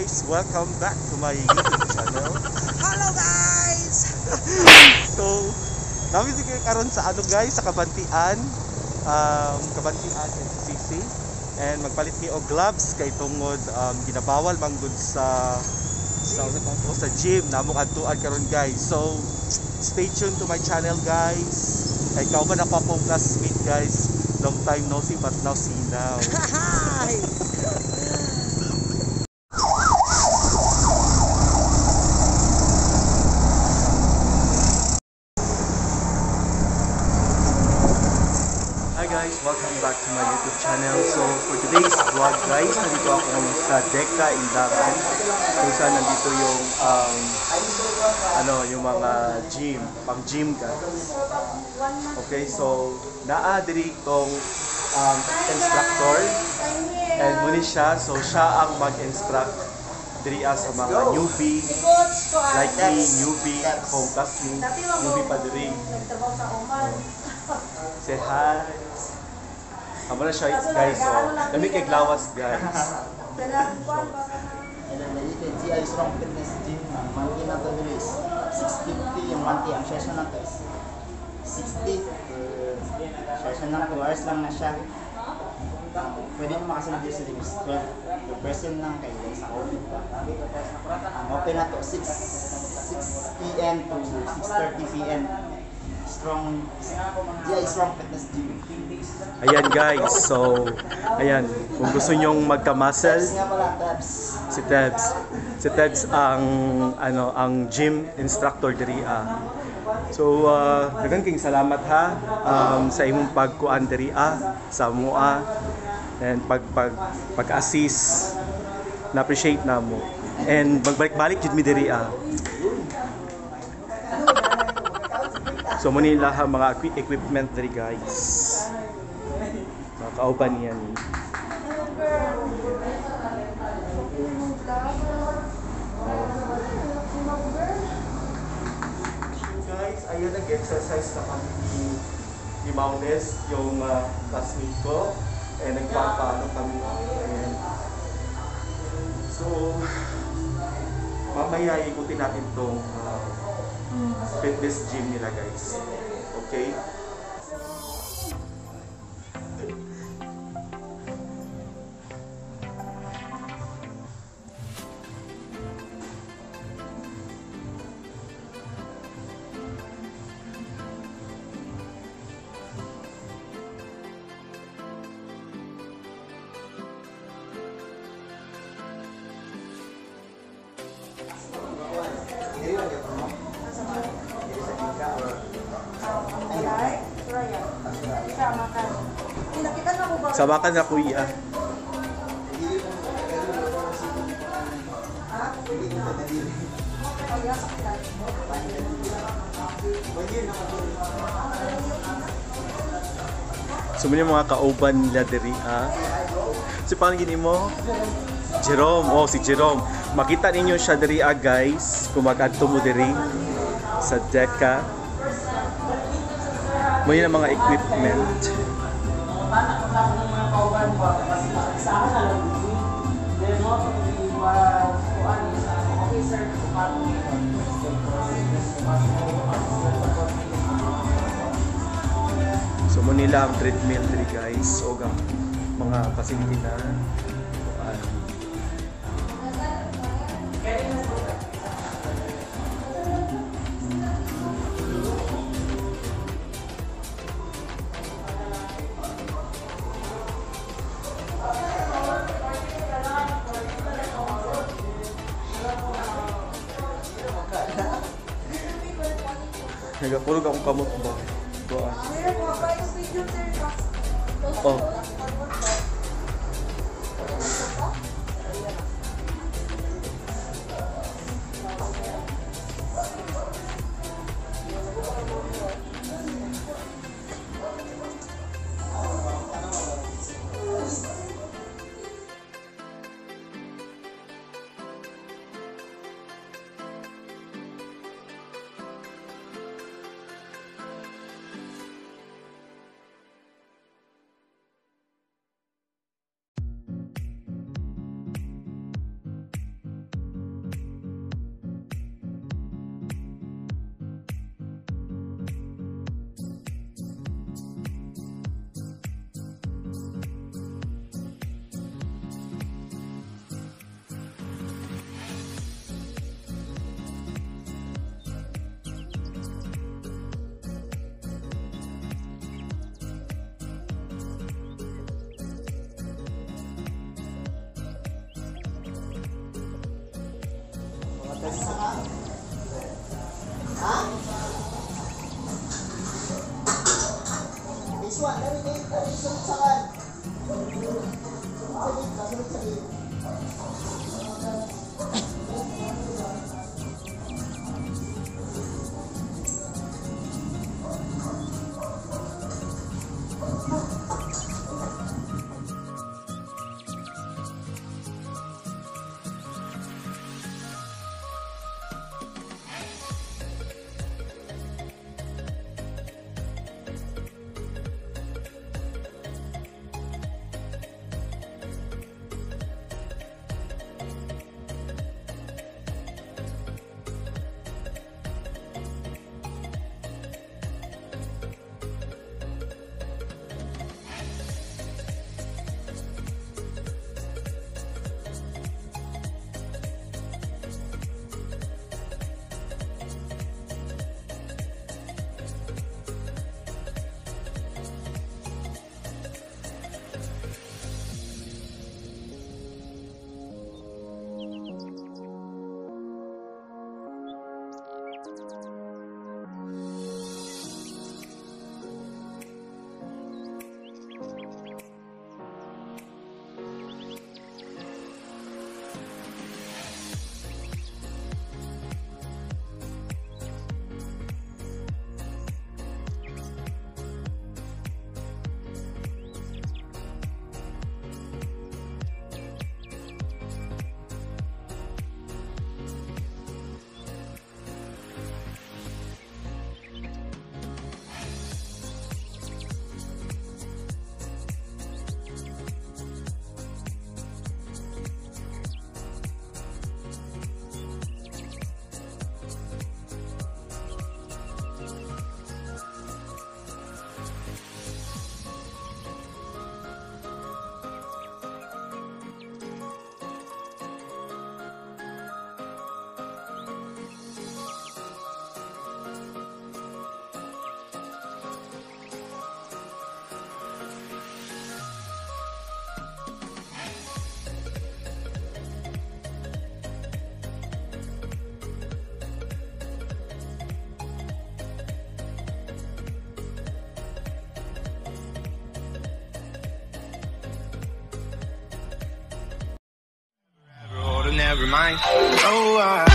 guys, welcome back to my YouTube channel. Hello guys! So, namin kayo karon sa ano guys, sa Cabantian. Cabantian NCC. And magpalit ni og gloves kay tungod ginabawal manggod sa gym namong adtuan karon guys. So, stay tuned to my channel guys. Kay ikaw ba na pa pong classmate guys? Long time no see but now see now. Hi guys, welcome back to my YouTube channel. So for today's vlog guys, nandito ako sa Deca, Indangan. Kung saan nandito yung yung mga gym, pang gym guys. Okay, so naa diri tong instructor and muna siya, so siya ang mag-instruct diri sa mga newbie like me, newbie, akong classmate, newbie pa diri. Say hi. Amo na siya guys, so kami kay Glawas guys. G.I Strong Fitness Gym, monthly na to is 650 yung monthly. Ang session na to is 60. Session na 2 hours lang na siya. Pwede mo makasunod yung syllabus 12. The person lang kayo sa open pa. Open na to 6 p.m. to 6:30 p.m. G.I Strong Fitness Gym. Ayan guys, so ayan, kung gusto nyong magka-muscle, si Tebs ang gym instructor diri. So daghang king salamat ha sa imong pagkuan diri sa mua and pag-assist, na appreciate namo and magbalik-balik jud mi diri. So muna yung lahat mga equipment diri guys. Mga kauban yan. Guys, ayun nag-exercise na kami ni Maunes, yung classmate ko. And nagpapaano kami. Ayan. So, mamaya ikutin natin itong fitness gym nila guys. Okay? Sabakan na kuya. So muna mga kauban nila diri Si paano gini mo? Jerome, si Jerome. Makita ninyo siya diri guys, kung mag-adto mo diri sa Deca. May na mga equipment. So mo nila ang treadmill diri guys, o mga facility na nagapulog akong kamot ba? Oh. Ha? This one, sunod sa kan. Sunod sa gilid. Never mind. Oh,